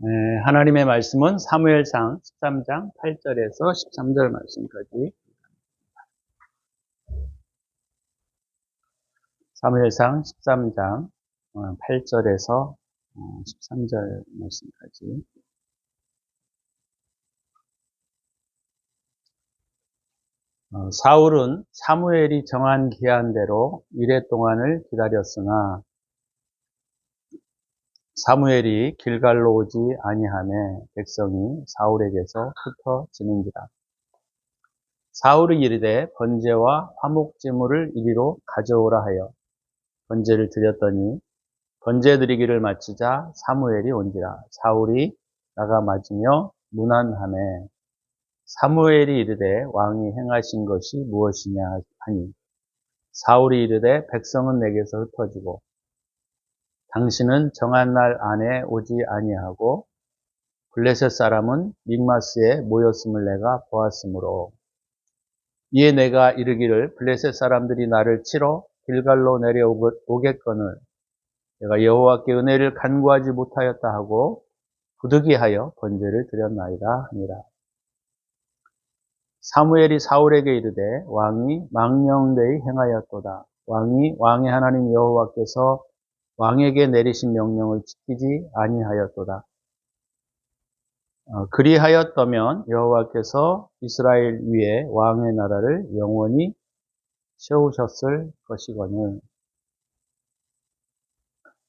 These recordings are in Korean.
하나님의 말씀은 사무엘상 13장 8절에서 13절 말씀까지. 사무엘상 13장 8절에서 13절 말씀까지. 사울은 사무엘이 정한 기한대로 이레 동안을 기다렸으나 사무엘이 길갈로 오지 아니하매 백성이 사울에게서 흩어지는지라. 사울이 이르되 번제와 화목제물을 이리로 가져오라 하여 번제를 드렸더니 번제 드리기를 마치자 사무엘이 온지라. 사울이 나가 맞으며 문안하매 사무엘이 이르되 왕이 행하신 것이 무엇이냐 하니 사울이 이르되 백성은 내게서 흩어지고 당신은 정한 날 안에 오지 아니하고 블레셋 사람은 믹마스에 모였음을 내가 보았으므로 이에 내가 이르기를 블레셋 사람들이 나를 치러 길갈로 내려오겠거늘 내가 여호와께 은혜를 간구하지 못하였다 하고 부득이하여 번제를 드렸나이다 하니라. 사무엘이 사울에게 이르되 왕이 망령되이 행하였도다. 왕이 왕의 하나님 여호와께서 왕에게 내리신 명령을 지키지 아니하였도다. 그리하였다면 여호와께서 이스라엘 위에 왕의 나라를 영원히 세우셨을 것이거늘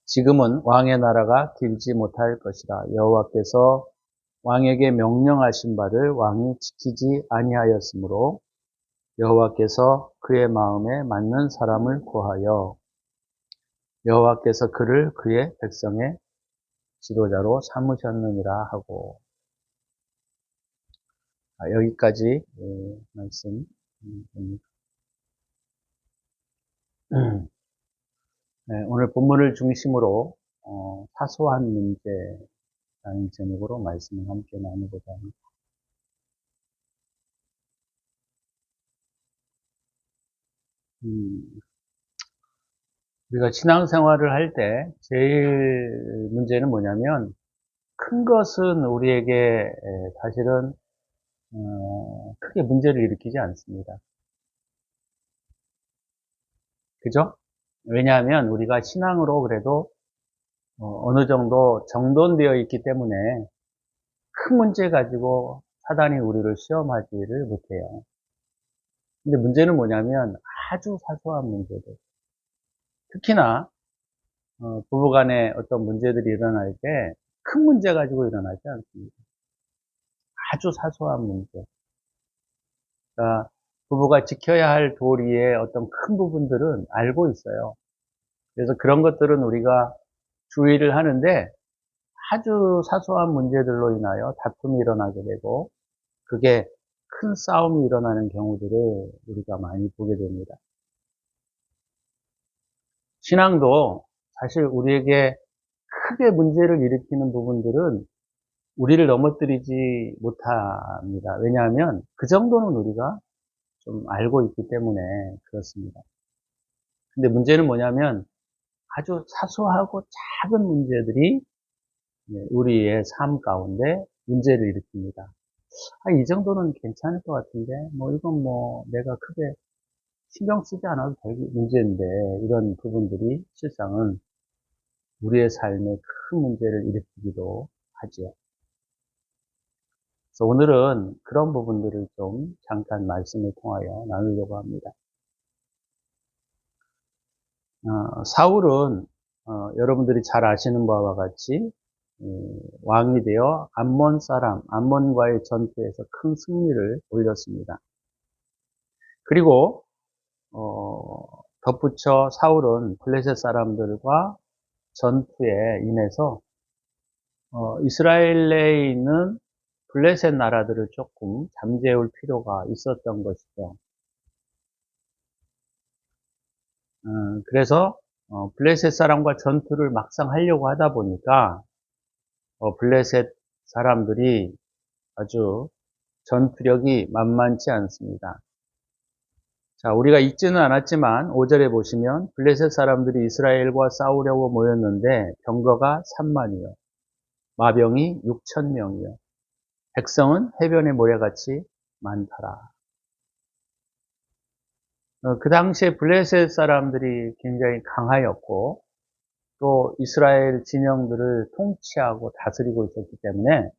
지금은 왕의 나라가 길지 못할 것이라. 여호와께서 왕에게 명령하신 바를 왕이 지키지 아니하였으므로 여호와께서 그의 마음에 맞는 사람을 구하여 여호와께서 그를 그의 백성의 지도자로 삼으셨느니라 하고. 여기까지 말씀 봅니다. 오늘 본문을 중심으로 사소한 문제라는 제목으로 말씀을 함께 나누고자 합니다. 우리가 신앙생활을 할 때 제일 문제는 뭐냐면 큰 것은 우리에게 사실은 크게 문제를 일으키지 않습니다. 그죠? 왜냐하면 우리가 신앙으로 그래도 어느 정도 정돈되어 있기 때문에 큰 문제 가지고 사단이 우리를 시험하지를 못해요. 근데 문제는 뭐냐면 아주 사소한 문제들. 특히나 부부간에 어떤 문제들이 일어날 때 큰 문제 가지고 일어나지 않습니다. 아주 사소한 문제. 그러니까 부부가 지켜야 할 도리의 어떤 큰 부분들은 알고 있어요. 그래서 그런 것들은 우리가 주의를 하는데 아주 사소한 문제들로 인하여 다툼이 일어나게 되고 그게 큰 싸움이 일어나는 경우들을 우리가 많이 보게 됩니다. 신앙도 사실 우리에게 크게 문제를 일으키는 부분들은 우리를 넘어뜨리지 못합니다. 왜냐하면 그 정도는 우리가 좀 알고 있기 때문에 그렇습니다. 근데 문제는 뭐냐면 아주 사소하고 작은 문제들이 우리의 삶 가운데 문제를 일으킵니다. 이 정도는 괜찮을 것 같은데, 이건 내가 크게 신경 쓰지 않아도 될 문제인데, 이런 부분들이 실상은 우리의 삶에 큰 문제를 일으키기도 하죠. 그래서 오늘은 그런 부분들을 좀 잠깐 말씀을 통하여 나누려고 합니다. 사울은 여러분들이 잘 아시는 바와 같이 왕이 되어 암몬과의 전투에서 큰 승리를 올렸습니다. 그리고 덧붙여 사울은 블레셋 사람들과 전투에 인해서 이스라엘 내에 있는 블레셋 나라들을 조금 잠재울 필요가 있었던 것이죠. 그래서 블레셋 사람과 전투를 막상 하려고 하다 보니까 블레셋 사람들이 아주 전투력이 만만치 않습니다. 자, 우리가 읽지는 않았지만 5절에 보시면 블레셋 사람들이 이스라엘과 싸우려고 모였는데 병거가 3만이요. 마병이 6천 명이요. 백성은 해변의 모래같이 많더라. 그 당시에 블레셋 사람들이 굉장히 강하였고 또 이스라엘 진영들을 통치하고 다스리고 있었기 때문에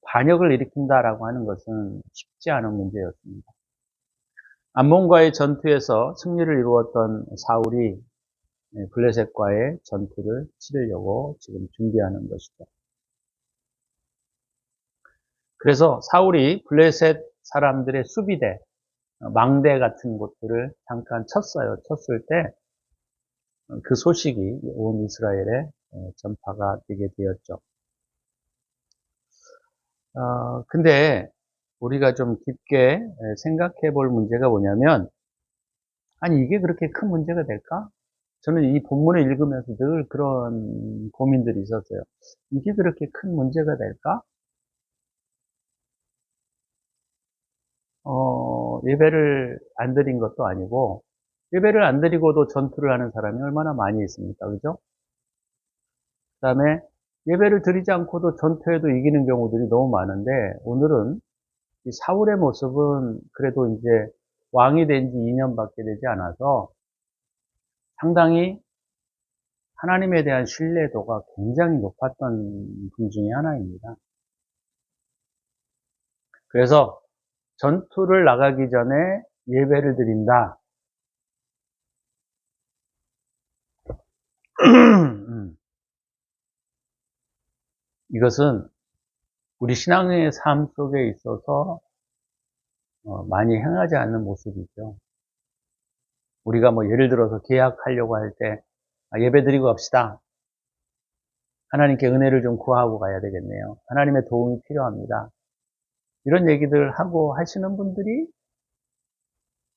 반역을 일으킨다라고 하는 것은 쉽지 않은 문제였습니다. 암몬과의 전투에서 승리를 이루었던 사울이 블레셋과의 전투를 치르려고 지금 준비하는 것이죠. 그래서 사울이 블레셋 사람들의 수비대, 망대 같은 곳들을 잠깐 쳤어요. 쳤을 때 그 소식이 온 이스라엘에 전파가 되게 되었죠. 근데 우리가 좀 깊게 생각해 볼 문제가 뭐냐면, 아니, 이게 그렇게 큰 문제가 될까? 저는 이 본문을 읽으면서 늘 그런 고민들이 있었어요. 이게 그렇게 큰 문제가 될까? 예배를 안 드린 것도 아니고, 예배를 안 드리고도 전투를 하는 사람이 얼마나 많이 있습니까? 그죠? 그 다음에 예배를 드리지 않고도 전투에도 이기는 경우들이 너무 많은데, 오늘은 이 사울의 모습은 그래도 이제 왕이 된 지 2년밖에 되지 않아서 상당히 하나님에 대한 신뢰도가 굉장히 높았던 분 중에 하나입니다. 그래서 전투를 나가기 전에 예배를 드린다. 이것은 우리 신앙의 삶 속에 있어서 많이 행하지 않는 모습이죠. 우리가 뭐 예를 들어서 계약하려고 할 때 예배 드리고 갑시다. 하나님께 은혜를 좀 구하고 가야 되겠네요. 하나님의 도움이 필요합니다. 이런 얘기들 하고 하시는 분들이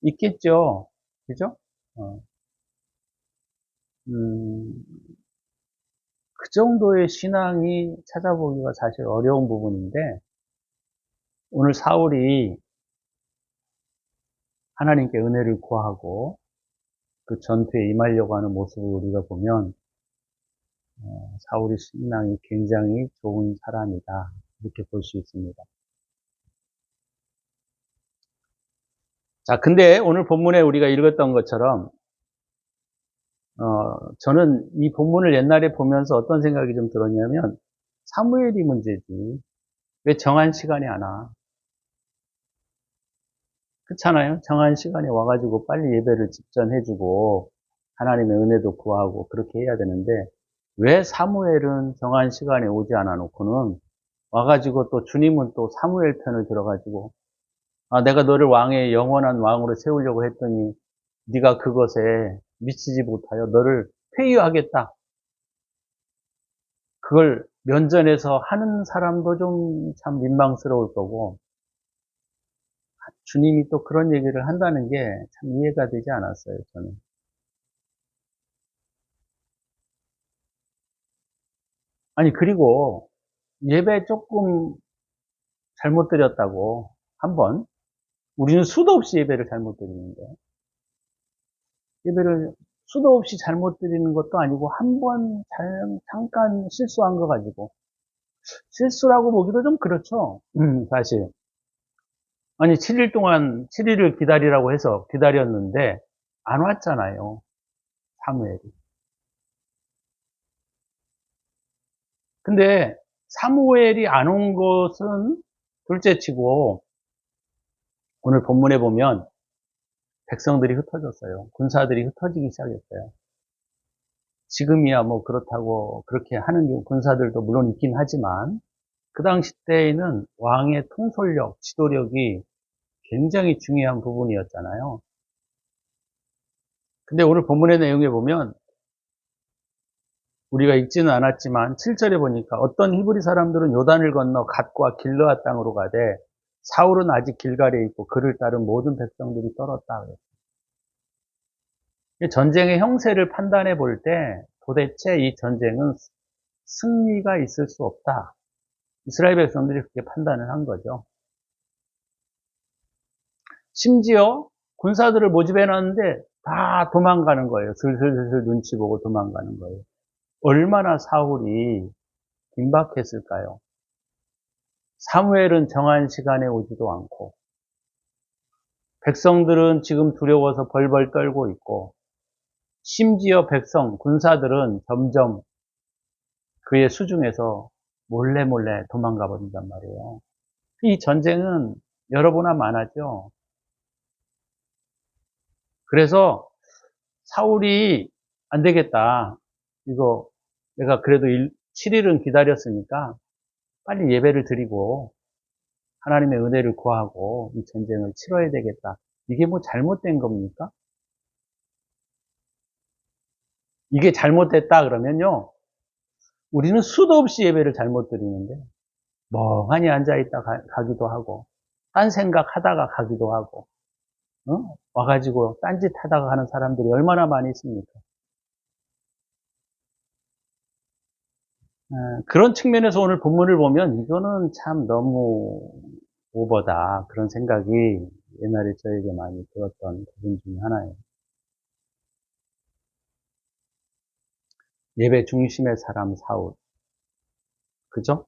있겠죠. 그죠? 어, 음, 그 정도의 신앙이 찾아보기가 사실 어려운 부분인데, 오늘 사울이 하나님께 은혜를 구하고 그 전투에 임하려고 하는 모습을 우리가 보면, 사울의 신앙이 굉장히 좋은 사람이다. 이렇게 볼 수 있습니다. 자, 근데 오늘 본문에 우리가 읽었던 것처럼, 저는 이 본문을 옛날에 보면서 어떤 생각이 좀 들었냐면, 사무엘이 문제지. 왜 정한 시간에 안 와? 그렇잖아요. 정한 시간에 와가지고 빨리 예배를 집전해주고, 하나님의 은혜도 구하고, 그렇게 해야 되는데, 왜 사무엘은 정한 시간에 오지 않아 놓고는, 와가지고 또 주님은 또 사무엘 편을 들어가지고, 내가 너를 왕의 영원한 왕으로 세우려고 했더니, 네가 그것에 미치지 못하여 너를 폐위하겠다. 그걸 면전에서 하는 사람도 좀 참 민망스러울 거고, 주님이 또 그런 얘기를 한다는 게 참 이해가 되지 않았어요, 저는. 아니, 그리고 예배 조금 잘못 드렸다고 한번, 우리는 수도 없이 예배를 잘못 드리는데, 예배를 수도 없이 잘못 드리는 것도 아니고, 한 번 잠깐 실수한 거 가지고, 실수라고 보기도 좀 그렇죠, 사실. 아니, 7일 동안, 7일을 기다리라고 해서 기다렸는데, 안 왔잖아요, 사무엘이. 근데, 사무엘이 안 온 것은 둘째 치고, 오늘 본문에 보면, 백성들이 흩어졌어요. 군사들이 흩어지기 시작했어요. 지금이야 뭐 그렇다고 그렇게 하는 군사들도 물론 있긴 하지만, 그 당시 때에는 왕의 통솔력, 지도력이 굉장히 중요한 부분이었잖아요. 근데 오늘 본문의 내용에 보면, 우리가 읽지는 않았지만 7절에 보니까 어떤 히브리 사람들은 요단을 건너 갓과 길르앗 땅으로 가되 사울은 아직 길갈에 있고 그를 따른 모든 백성들이 떨었다. 전쟁의 형세를 판단해 볼 때 도대체 이 전쟁은 승리가 있을 수 없다. 이스라엘 백성들이 그렇게 판단을 한 거죠. 심지어 군사들을 모집해 놨는데 다 도망가는 거예요. 슬슬슬슬 눈치 보고 도망가는 거예요. 얼마나 사울이 긴박했을까요? 사무엘은 정한 시간에 오지도 않고 백성들은 지금 두려워서 벌벌 떨고 있고 심지어 백성, 군사들은 점점 그의 수중에서 몰래 몰래 도망가 버린단 말이에요. 이 전쟁은 여러분 많았죠. 그래서 사울이 안 되겠다. 이거 내가 그래도 7일은 기다렸으니까 빨리 예배를 드리고 하나님의 은혜를 구하고 이 전쟁을 치러야 되겠다. 이게 뭐 잘못된 겁니까? 이게 잘못됐다 그러면요. 우리는 수도 없이 예배를 잘못 드리는데 멍하니 앉아있다 가기도 하고 딴 생각하다가 가기도 하고 와가지고 딴짓 하다가 가는 사람들이 얼마나 많이 있습니까? 그런 측면에서 오늘 본문을 보면 이거는 참 너무 오버다 그런 생각이 옛날에 저에게 많이 들었던 부분 중에 하나예요. 예배 중심의 사람 사울, 그죠?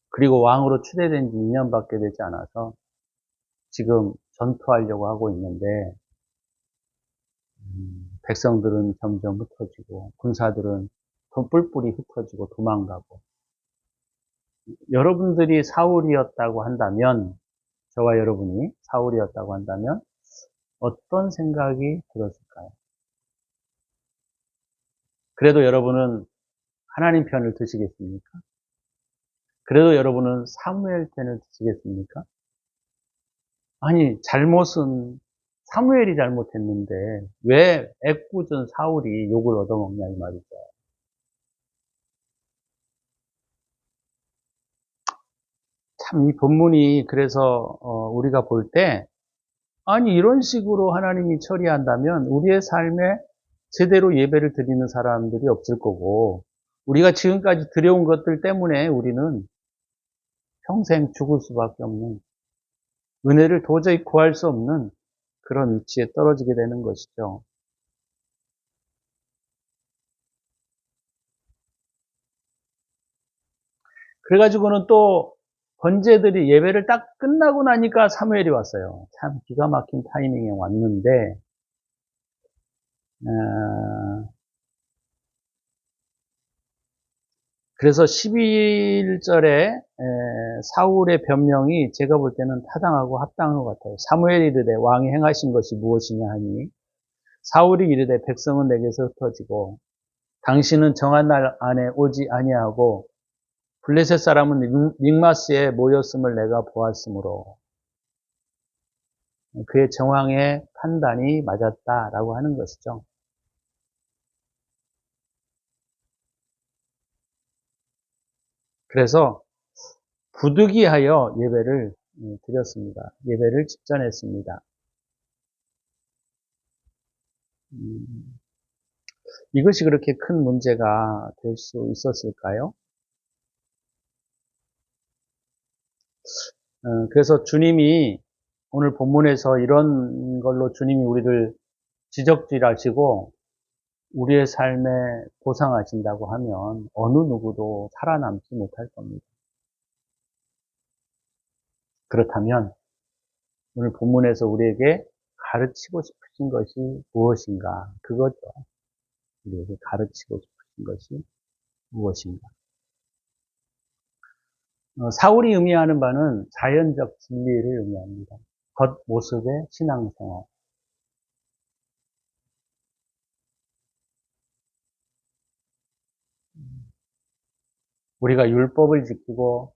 그리고 왕으로 추대된 지 2년밖에 되지 않아서 지금 전투하려고 하고 있는데 백성들은 점점 흩어지고 군사들은 뿔뿔이 흩어지고 도망가고 여러분들이 사울이었다고 한다면 저와 여러분이 사울이었다고 한다면 어떤 생각이 들었을까요? 그래도 여러분은 하나님 편을 드시겠습니까? 그래도 여러분은 사무엘 편을 드시겠습니까? 아니 잘못은 사무엘이 잘못했는데 왜 애꿎은 사울이 욕을 얻어먹냐 이 말이죠. 참 이 본문이 그래서 우리가 볼 때 아니 이런 식으로 하나님이 처리한다면 우리의 삶에 제대로 예배를 드리는 사람들이 없을 거고 우리가 지금까지 드려온 것들 때문에 우리는 평생 죽을 수밖에 없는 은혜를 도저히 구할 수 없는 그런 위치에 떨어지게 되는 것이죠. 그래가지고는 또 번제들이 예배를 딱 끝나고 나니까 사무엘이 왔어요. 참 기가 막힌 타이밍에 왔는데 그래서 11절에 사울의 변명이 제가 볼 때는 타당하고 합당한 것 같아요. 사무엘이 이르되 왕이 행하신 것이 무엇이냐 하니 사울이 이르되 백성은 내게서 흩어지고 당신은 정한 날 안에 오지 아니하고 블레셋 사람은 믹마스에 모였음을 내가 보았으므로 그의 정황의 판단이 맞았다라고 하는 것이죠. 그래서 부득이하여 예배를 드렸습니다. 예배를 직전했습니다. 이것이 그렇게 큰 문제가 될 수 있었을까요? 그래서 주님이 오늘 본문에서 이런 걸로 주님이 우리를 지적질하시고 우리의 삶에 보상하신다고 하면 어느 누구도 살아남지 못할 겁니다. 그렇다면 오늘 본문에서 우리에게 가르치고 싶으신 것이 무엇인가? 그거죠. 우리에게 가르치고 싶으신 것이 무엇인가? 사울이 의미하는 바는 자연적 진리를 의미합니다. 겉모습의 신앙생활. 우리가 율법을 지키고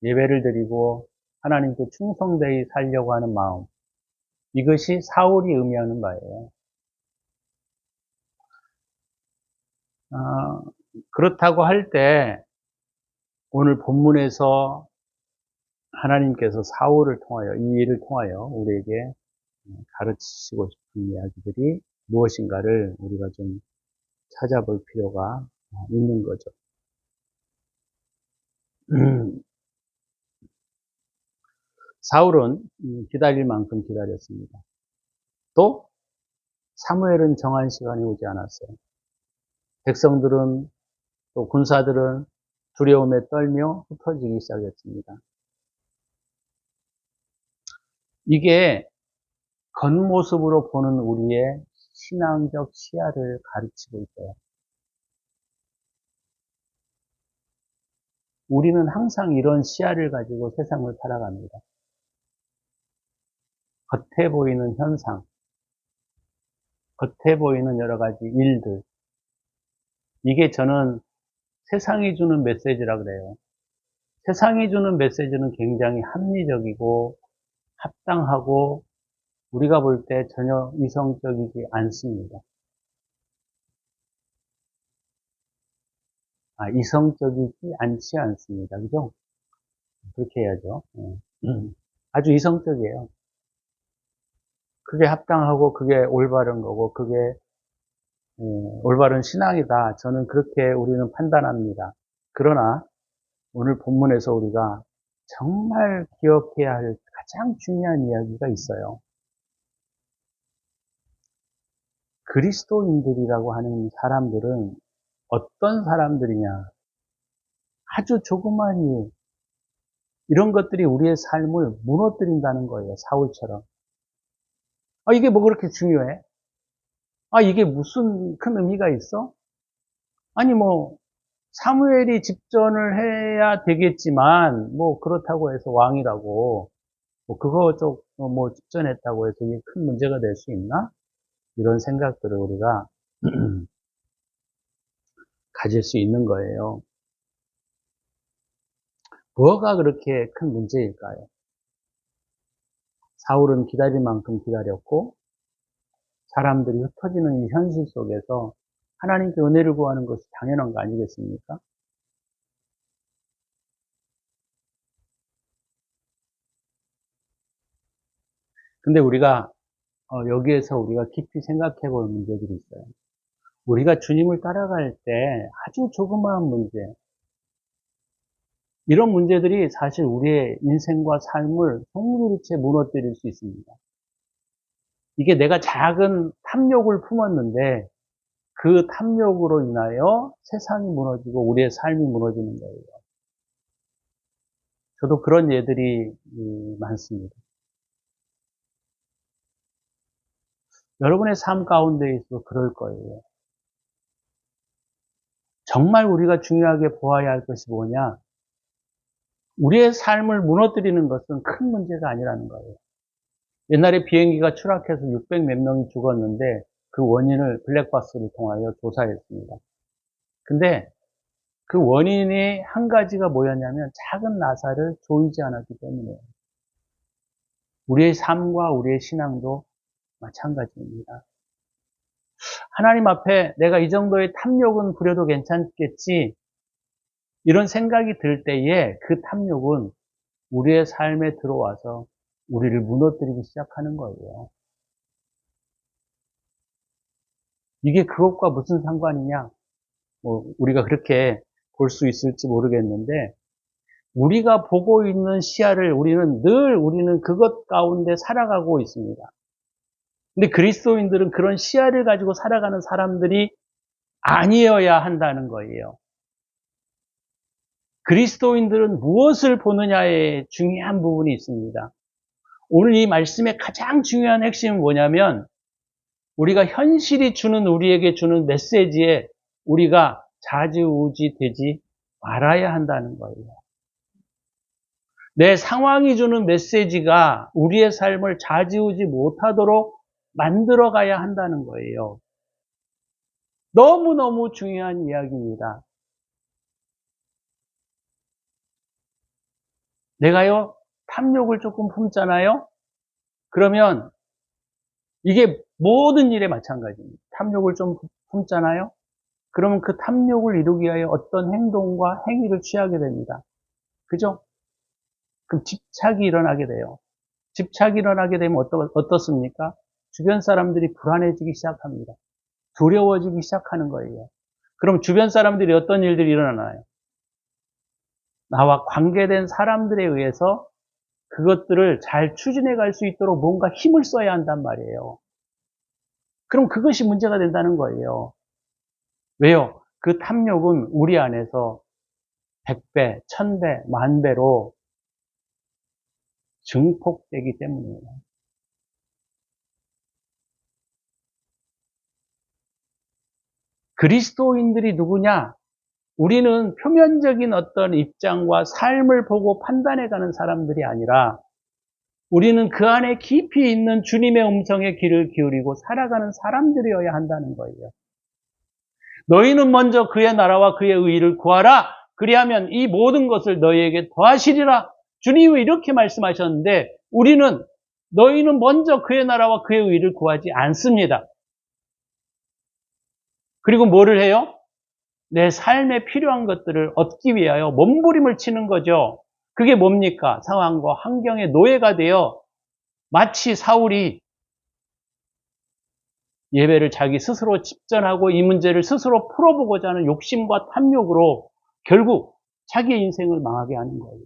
예배를 드리고 하나님께 충성되이 살려고 하는 마음. 이것이 사울이 의미하는 바예요. 그렇다고 할 때 오늘 본문에서 하나님께서 사울을 통하여 이 일을 통하여 우리에게 가르치시고 싶은 이야기들이 무엇인가를 우리가 좀 찾아볼 필요가 있는 거죠. 사울은 기다릴 만큼 기다렸습니다. 또 사무엘은 정한 시간이 오지 않았어요. 백성들은 또 군사들은 두려움에 떨며 흩어지기 시작했습니다. 이게 겉모습으로 보는 우리의 신앙적 시야를 가르치고 있어요. 우리는 항상 이런 시야를 가지고 세상을 살아갑니다. 겉에 보이는 현상, 겉에 보이는 여러 가지 일들. 이게 저는 세상이 주는 메시지라 그래요. 세상이 주는 메시지는 굉장히 합리적이고 합당하고 우리가 볼 때 전혀 이성적이지 않습니다. 이성적이지 않지 않습니다. 그죠? 그렇게 해야죠. 아주 이성적이에요. 그게 합당하고 그게 올바른 거고 그게 올바른 신앙이다. 저는 그렇게 우리는 판단합니다. 그러나 오늘 본문에서 우리가 정말 기억해야 할 가장 중요한 이야기가 있어요. 그리스도인들이라고 하는 사람들은 어떤 사람들이냐? 아주 조그만 일, 이런 것들이 우리의 삶을 무너뜨린다는 거예요. 사울처럼. 이게 뭐 그렇게 중요해? 이게 무슨 큰 의미가 있어? 아니, 뭐, 사무엘이 집전을 해야 되겠지만, 뭐, 그렇다고 해서 왕이라고, 뭐, 그거 뭐, 집전했다고 해서 이게 큰 문제가 될 수 있나? 이런 생각들을 우리가 가질 수 있는 거예요. 뭐가 그렇게 큰 문제일까요? 사울은 기다릴 만큼 기다렸고, 사람들이 흩어지는 이 현실 속에서 하나님께 은혜를 구하는 것이 당연한 거 아니겠습니까? 근데 우리가 여기에서 우리가 깊이 생각해 볼 문제들이 있어요. 우리가 주님을 따라갈 때 아주 조그마한 문제, 이런 문제들이 사실 우리의 인생과 삶을 송두리째 무너뜨릴 수 있습니다. 이게 내가 작은 탐욕을 품었는데 그 탐욕으로 인하여 세상이 무너지고 우리의 삶이 무너지는 거예요. 저도 그런 예들이 많습니다. 여러분의 삶 가운데 있어도 그럴 거예요. 정말 우리가 중요하게 보아야 할 것이 뭐냐? 우리의 삶을 무너뜨리는 것은 큰 문제가 아니라는 거예요. 옛날에 비행기가 추락해서 600 몇 명이 죽었는데 그 원인을 블랙박스를 통하여 조사했습니다. 근데 그 원인이 한 가지가 뭐였냐면 작은 나사를 조이지 않았기 때문이에요. 우리의 삶과 우리의 신앙도 마찬가지입니다. 하나님 앞에 내가 이 정도의 탐욕은 부려도 괜찮겠지, 이런 생각이 들 때에 그 탐욕은 우리의 삶에 들어와서 우리를 무너뜨리기 시작하는 거예요. 이게 그것과 무슨 상관이냐? 우리가 그렇게 볼 수 있을지 모르겠는데, 우리가 보고 있는 시야를 우리는 그것 가운데 살아가고 있습니다. 근데 그리스도인들은 그런 시야를 가지고 살아가는 사람들이 아니어야 한다는 거예요. 그리스도인들은 무엇을 보느냐에 중요한 부분이 있습니다. 오늘 이 말씀의 가장 중요한 핵심은 뭐냐면, 우리가 현실이 우리에게 주는 메시지에 우리가 좌지우지 되지 말아야 한다는 거예요. 내 상황이 주는 메시지가 우리의 삶을 좌지우지 못하도록 만들어 가야 한다는 거예요. 너무너무 중요한 이야기입니다. 내가요, 탐욕을 조금 품잖아요? 그러면 이게 모든 일에 마찬가지입니다. 탐욕을 좀 품잖아요? 그러면 그 탐욕을 이루기 위하여 어떤 행동과 행위를 취하게 됩니다. 그죠? 그럼 집착이 일어나게 돼요. 집착이 일어나게 되면 어떻습니까? 주변 사람들이 불안해지기 시작합니다. 두려워지기 시작하는 거예요. 그럼 주변 사람들이 어떤 일들이 일어나나요? 나와 관계된 사람들에 의해서 그것들을 잘 추진해 갈 수 있도록 뭔가 힘을 써야 한단 말이에요. 그럼 그것이 문제가 된다는 거예요. 왜요? 그 탐욕은 우리 안에서 100배, 1000배, 10,000배로 증폭되기 때문이에요. 그리스도인들이 누구냐? 우리는 표면적인 어떤 입장과 삶을 보고 판단해가는 사람들이 아니라 우리는 그 안에 깊이 있는 주님의 음성에 귀를 기울이고 살아가는 사람들이어야 한다는 거예요. 너희는 먼저 그의 나라와 그의 의의를 구하라. 그리하면 이 모든 것을 너희에게 더하시리라. 주님이 이렇게 말씀하셨는데 우리는 너희는 먼저 그의 나라와 그의 의의를 구하지 않습니다. 그리고 뭐를 해요? 내 삶에 필요한 것들을 얻기 위하여 몸부림을 치는 거죠. 그게 뭡니까? 상황과 환경의 노예가 되어 마치 사울이 예배를 자기 스스로 집전하고 이 문제를 스스로 풀어보고자 하는 욕심과 탐욕으로 결국 자기의 인생을 망하게 하는 거예요.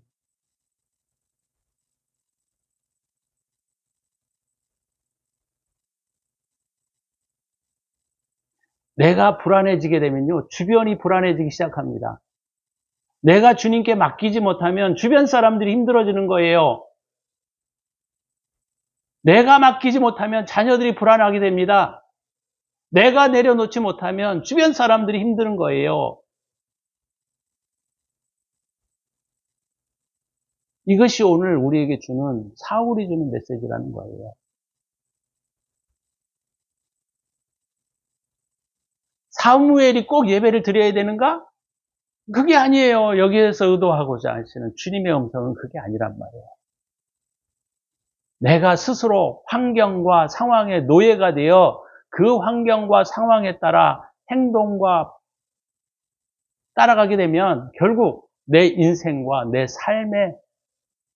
내가 불안해지게 되면요, 주변이 불안해지기 시작합니다. 내가 주님께 맡기지 못하면 주변 사람들이 힘들어지는 거예요. 내가 맡기지 못하면 자녀들이 불안하게 됩니다. 내가 내려놓지 못하면 주변 사람들이 힘드는 거예요. 이것이 오늘 우리에게 주는 사울이 주는 메시지라는 거예요. 사무엘이 꼭 예배를 드려야 되는가? 그게 아니에요. 여기에서 의도하고자 하시는 주님의 음성은 그게 아니란 말이에요. 내가 스스로 환경과 상황의 노예가 되어 그 환경과 상황에 따라 행동과 따라가게 되면 결국 내 인생과 내 삶의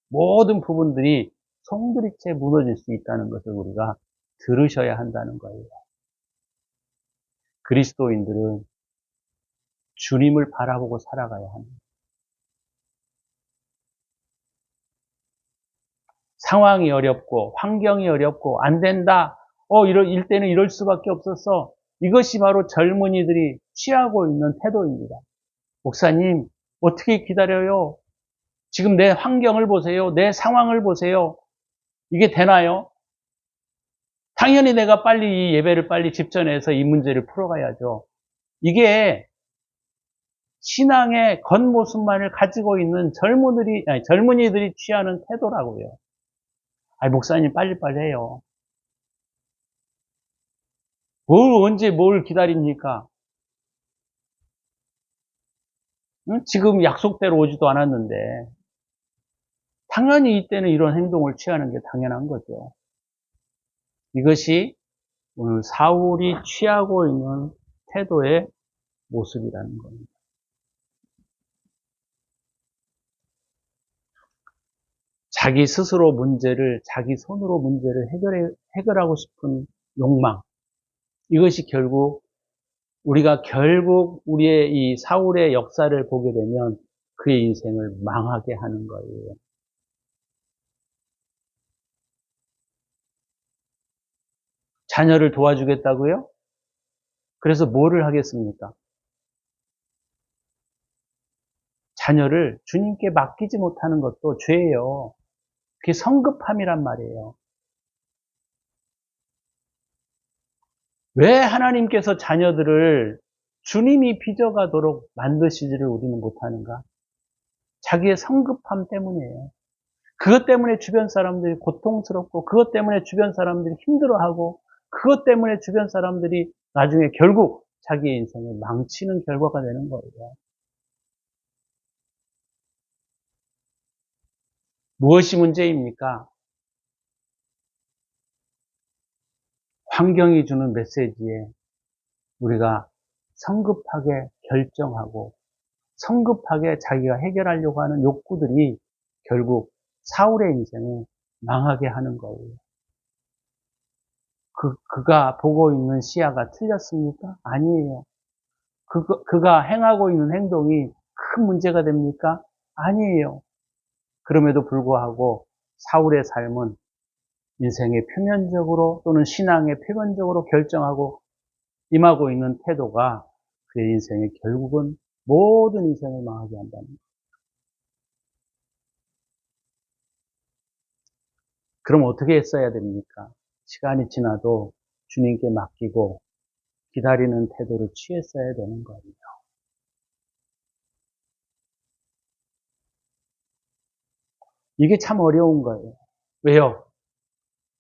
모든 부분들이 송두리째 무너질 수 있다는 것을 우리가 들으셔야 한다는 거예요. 그리스도인들은 주님을 바라보고 살아가야 합니다. 상황이 어렵고 환경이 어렵고 안 된다. 이럴 때는 이럴 수밖에 없었어. 이것이 바로 젊은이들이 취하고 있는 태도입니다. 목사님, 어떻게 기다려요? 지금 내 환경을 보세요. 내 상황을 보세요. 이게 되나요? 당연히 내가 빨리 이 예배를 빨리 집전해서 이 문제를 풀어가야죠. 이게 신앙의 겉모습만을 가지고 있는 젊은이들이 취하는 태도라고요. 목사님 빨리빨리 해요. 언제 뭘 기다립니까? 응? 지금 약속대로 오지도 않았는데. 당연히 이때는 이런 행동을 취하는 게 당연한 거죠. 이것이 오늘 사울이 취하고 있는 태도의 모습이라는 겁니다. 자기 스스로 문제를, 자기 손으로 문제를 해결하고 싶은 욕망. 이것이 우리가 결국 우리의 이 사울의 역사를 보게 되면 그의 인생을 망하게 하는 거예요. 자녀를 도와주겠다고요? 그래서 뭐를 하겠습니까? 자녀를 주님께 맡기지 못하는 것도 죄예요. 그게 성급함이란 말이에요. 왜 하나님께서 자녀들을 주님이 빚어가도록 만드시지를 우리는 못하는가? 자기의 성급함 때문이에요. 그것 때문에 주변 사람들이 고통스럽고, 그것 때문에 주변 사람들이 힘들어하고, 그것 때문에 주변 사람들이 나중에 결국 자기의 인생을 망치는 결과가 되는 거예요. 무엇이 문제입니까? 환경이 주는 메시지에 우리가 성급하게 결정하고 성급하게 자기가 해결하려고 하는 욕구들이 결국 사울의 인생을 망하게 하는 거예요. 그가 보고 있는 시야가 틀렸습니까? 아니에요. 그가 행하고 있는 행동이 큰 문제가 됩니까? 아니에요. 그럼에도 불구하고 사울의 삶은 인생의 표면적으로 또는 신앙의 표면적으로 결정하고 임하고 있는 태도가 그의 인생의 결국은 모든 인생을 망하게 한다는 거예요. 그럼 어떻게 했어야 됩니까? 시간이 지나도 주님께 맡기고 기다리는 태도를 취했어야 되는 거예요. 이게 참 어려운 거예요. 왜요?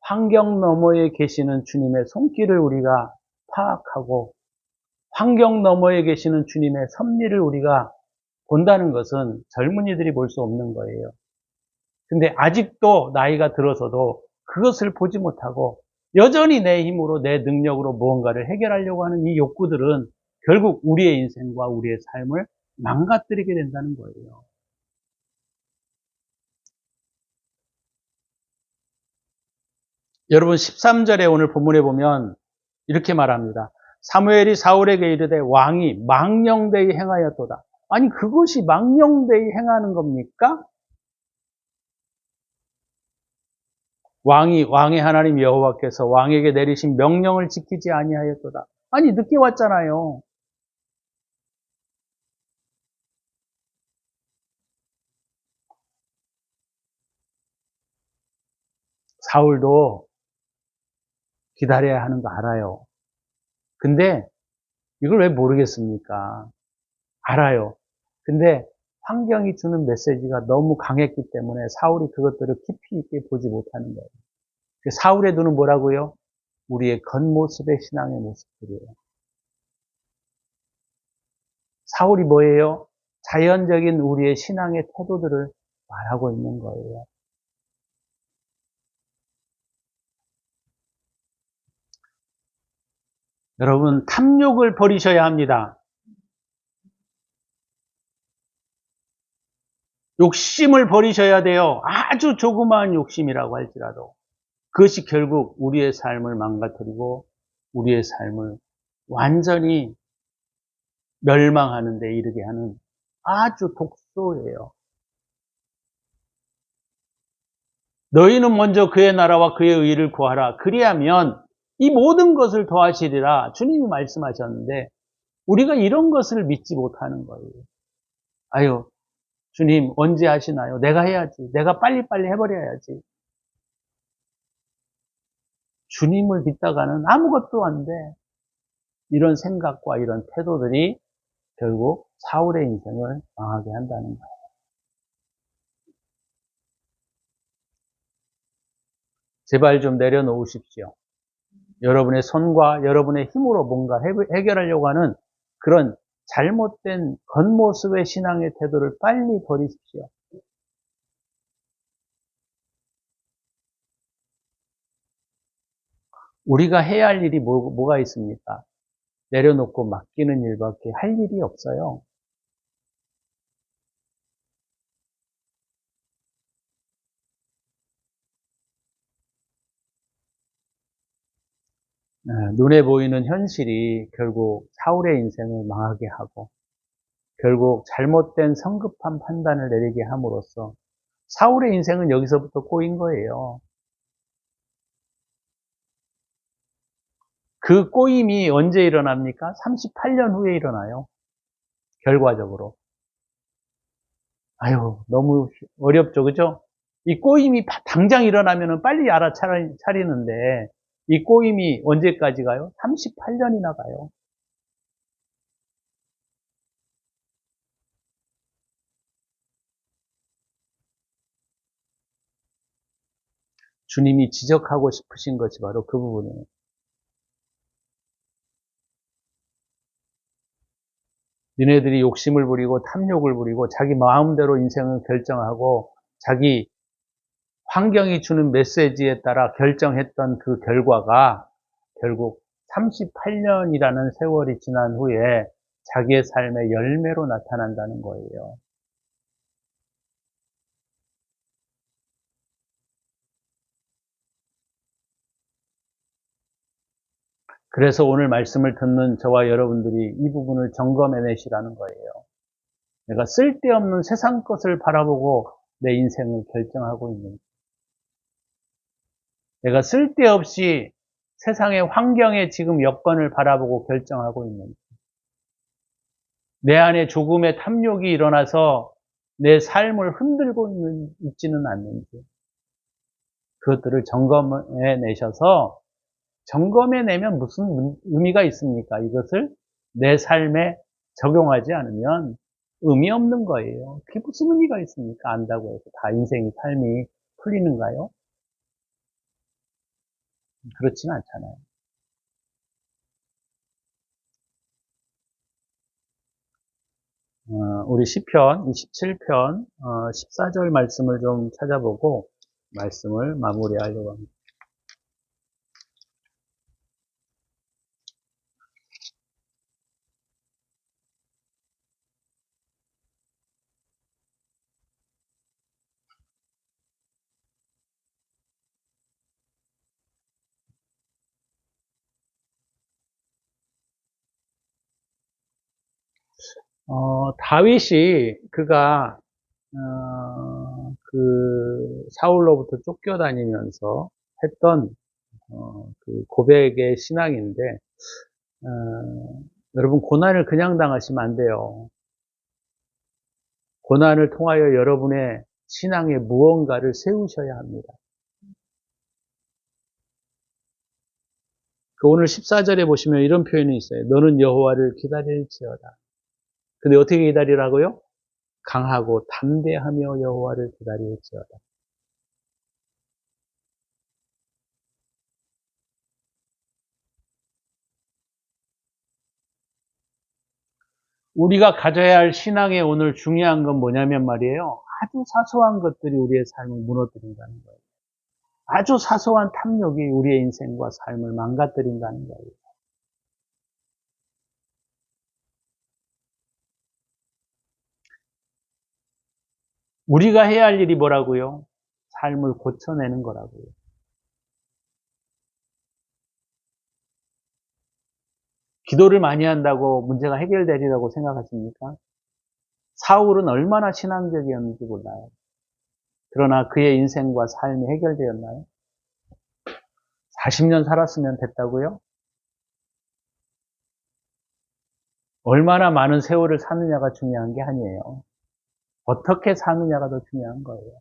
환경 너머에 계시는 주님의 손길을 우리가 파악하고 환경 너머에 계시는 주님의 섭리를 우리가 본다는 것은 젊은이들이 볼 수 없는 거예요. 근데 아직도 나이가 들어서도 그것을 보지 못하고 여전히 내 힘으로 내 능력으로 무언가를 해결하려고 하는 이 욕구들은 결국 우리의 인생과 우리의 삶을 망가뜨리게 된다는 거예요. 여러분 13절에 오늘 본문에 보면 이렇게 말합니다. 사무엘이 사울에게 이르되 왕이 망령되이 행하였도다. 아니 그것이 망령되이 행하는 겁니까? 왕의 하나님 여호와께서 왕에게 내리신 명령을 지키지 아니하였도다. 아니 늦게 왔잖아요. 사울도 기다려야 하는 거 알아요. 근데 이걸 왜 모르겠습니까? 알아요. 근데 환경이 주는 메시지가 너무 강했기 때문에 사울이 그것들을 깊이 있게 보지 못하는 거예요. 사울의 눈은 뭐라고요? 우리의 겉모습의 신앙의 모습들이에요. 사울이 뭐예요? 자연적인 우리의 신앙의 태도들을 말하고 있는 거예요. 여러분, 탐욕을 버리셔야 합니다. 욕심을 버리셔야 돼요. 아주 조그마한 욕심이라고 할지라도. 그것이 결국 우리의 삶을 망가뜨리고 우리의 삶을 완전히 멸망하는 데 이르게 하는 아주 독소예요. 너희는 먼저 그의 나라와 그의 의를 구하라. 그리하면 이 모든 것을 더하시리라. 주님이 말씀하셨는데 우리가 이런 것을 믿지 못하는 거예요. 아유, 주님 언제 하시나요? 내가 해야지. 내가 빨리빨리 해버려야지. 주님을 믿다가는 아무것도 안 돼. 이런 생각과 이런 태도들이 결국 사울의 인생을 망하게 한다는 거예요. 제발 좀 내려놓으십시오. 여러분의 손과 여러분의 힘으로 뭔가 해결하려고 하는 그런 잘못된 겉모습의 신앙의 태도를 빨리 버리십시오. 우리가 해야 할 일이 뭐가 있습니까? 내려놓고 맡기는 일밖에 할 일이 없어요. 눈에 보이는 현실이 결국 사울의 인생을 망하게 하고 결국 잘못된 성급한 판단을 내리게 함으로써 사울의 인생은 여기서부터 꼬인 거예요. 그 꼬임이 언제 일어납니까? 38년 후에 일어나요. 결과적으로. 아유, 너무 어렵죠, 그죠? 이 꼬임이 당장 일어나면 빨리 알아차리는데, 이 꼬임이 언제까지 가요? 38년이나 가요. 주님이 지적하고 싶으신 것이 바로 그 부분이에요. 너네들이 욕심을 부리고 탐욕을 부리고 자기 마음대로 인생을 결정하고 자기 환경이 주는 메시지에 따라 결정했던 그 결과가 결국 38년이라는 세월이 지난 후에 자기의 삶의 열매로 나타난다는 거예요. 그래서 오늘 말씀을 듣는 저와 여러분들이 이 부분을 점검해내시라는 거예요. 내가 쓸데없는 세상 것을 바라보고 내 인생을 결정하고 있는지, 내가 쓸데없이 세상의 환경의 지금 여건을 바라보고 결정하고 있는지, 내 안에 조금의 탐욕이 일어나서 내 삶을 흔들고 있지는 않는지, 그것들을 점검해 내셔서 점검해 내면 무슨 의미가 있습니까? 이것을 내 삶에 적용하지 않으면 의미 없는 거예요. 그게 무슨 의미가 있습니까? 안다고 해서 다 인생이 삶이 풀리는가요? 그렇지는 않잖아요. 우리 시편 27편 14절 말씀을 좀 찾아보고 말씀을 마무리하려고 합니다. 다윗이 그가 그 사울로부터 쫓겨다니면서 했던 그 고백의 신앙인데 여러분 고난을 그냥 당하시면 안 돼요. 고난을 통하여 여러분의 신앙에 무언가를 세우셔야 합니다. 그 오늘 14절에 보시면 이런 표현이 있어요. 너는 여호와를 기다릴지어다. 근데 어떻게 기다리라고요? 강하고 담대하며 여호와를 기다릴지어다. 우리가 가져야 할 신앙의 오늘 중요한 건 뭐냐면 말이에요. 아주 사소한 것들이 우리의 삶을 무너뜨린다는 거예요. 아주 사소한 탐욕이 우리의 인생과 삶을 망가뜨린다는 거예요. 우리가 해야 할 일이 뭐라고요? 삶을 고쳐내는 거라고요. 기도를 많이 한다고 문제가 해결되리라고 생각하십니까? 사울은 얼마나 신앙적이었는지 몰라요. 그러나 그의 인생과 삶이 해결되었나요? 40년 살았으면 됐다고요? 얼마나 많은 세월을 사느냐가 중요한 게 아니에요. 어떻게 사느냐가 더 중요한 거예요.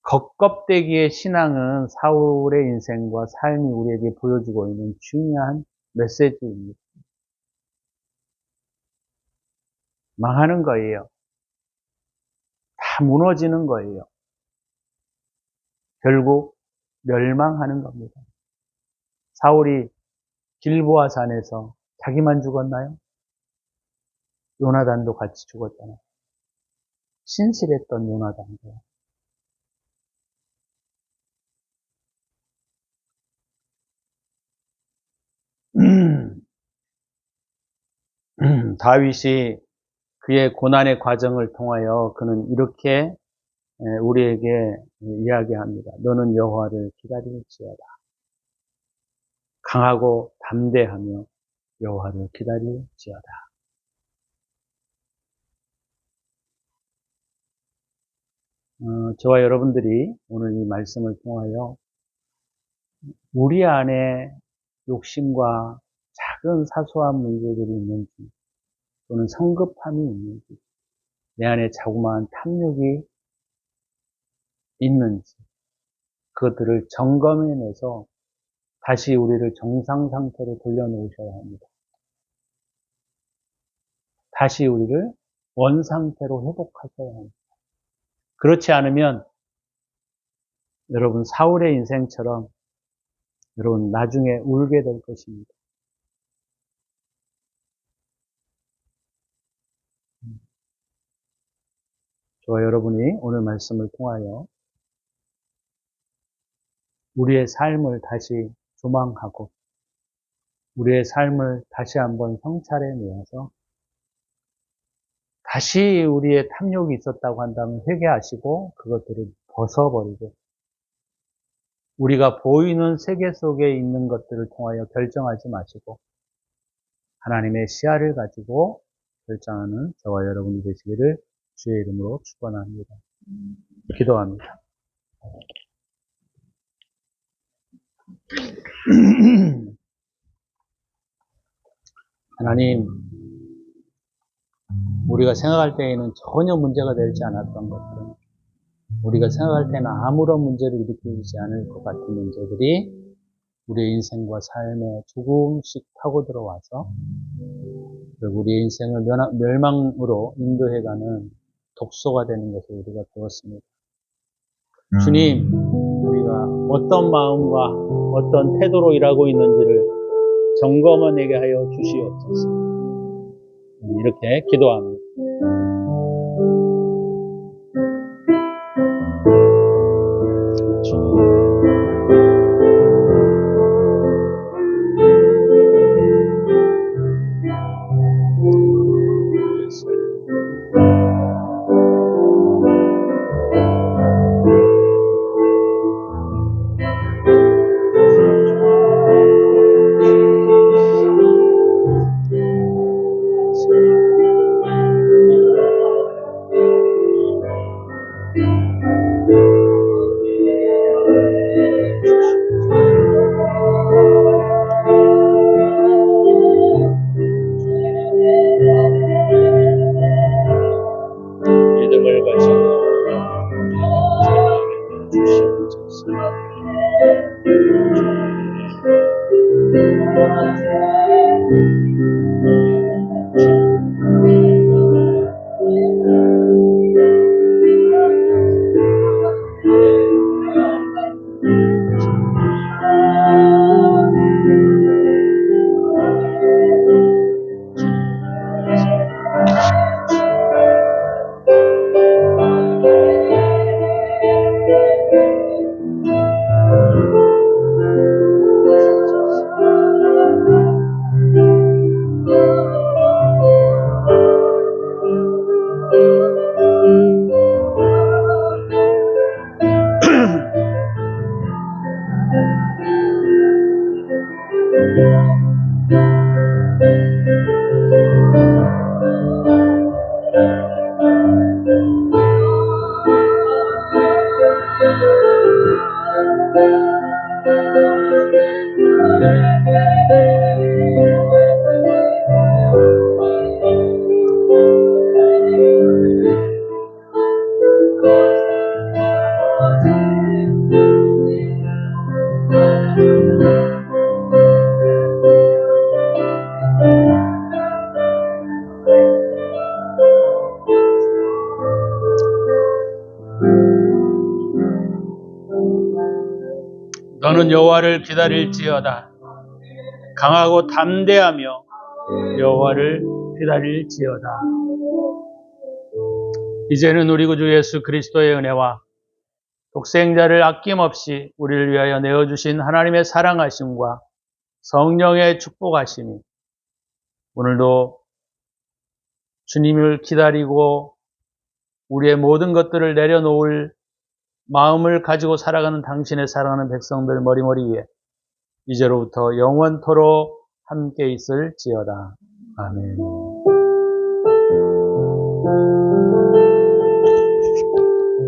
겉껍데기의 신앙은 사울의 인생과 삶이 우리에게 보여주고 있는 중요한 메시지입니다. 망하는 거예요. 다 무너지는 거예요. 결국 멸망하는 겁니다. 사울이 길보아 산에서 자기만 죽었나요? 요나단도 같이 죽었잖아요. 신실했던 요나단도. 다윗이 그의 고난의 과정을 통하여 그는 이렇게 우리에게 이야기합니다. 너는 여호와를 기다릴지어다. 강하고 담대하며 여호와를 기다릴지어다. 저와 여러분들이 오늘 이 말씀을 통하여 우리 안에 욕심과 작은 사소한 문제들이 있는지 또는 성급함이 있는지 내 안에 자그마한 탐욕이 있는지 그것들을 점검해내서 다시 우리를 정상 상태로 돌려놓으셔야 합니다. 다시 우리를 원상태로 회복하셔야 합니다. 그렇지 않으면 여러분 사울의 인생처럼 여러분 나중에 울게 될 것입니다. 저와 여러분이 오늘 말씀을 통하여 우리의 삶을 다시 조망하고 우리의 삶을 다시 한번 성찰해 내어서 다시 우리의 탐욕이 있었다고 한다면 회개하시고 그것들을 벗어버리고 우리가 보이는 세계 속에 있는 것들을 통하여 결정하지 마시고 하나님의 시야를 가지고 결정하는 저와 여러분이 되시기를 주의 이름으로 축원합니다. 기도합니다. 하나님, 우리가 생각할 때에는 전혀 문제가 되지 않았던 것들, 우리가 생각할 때는 아무런 문제를 일으키지 않을 것 같은 문제들이 우리의 인생과 삶에 조금씩 타고 들어와서 우리의 인생을 멸망으로 인도해가는 독소가 되는 것을 우리가 배웠습니다. 주님, 우리가 어떤 마음과 어떤 태도로 일하고 있는지를 점검해내게 하여 주시옵소서. 이렇게 기도합니다. 믿음을 가지고 너는 여호와를 기다릴지어다. 강하고 담대하며 여호와를 기다릴지어다. 이제는 우리 구주 예수 그리스도의 은혜와 독생자를 아낌없이 우리를 위하여 내어주신 하나님의 사랑하심과 성령의 축복하심이 오늘도 주님을 기다리고 우리의 모든 것들을 내려놓을 마음을 가지고 살아가는 당신의 사랑하는 백성들 머리머리 위에 이제로부터 영원토록 함께 있을지어다. 아멘.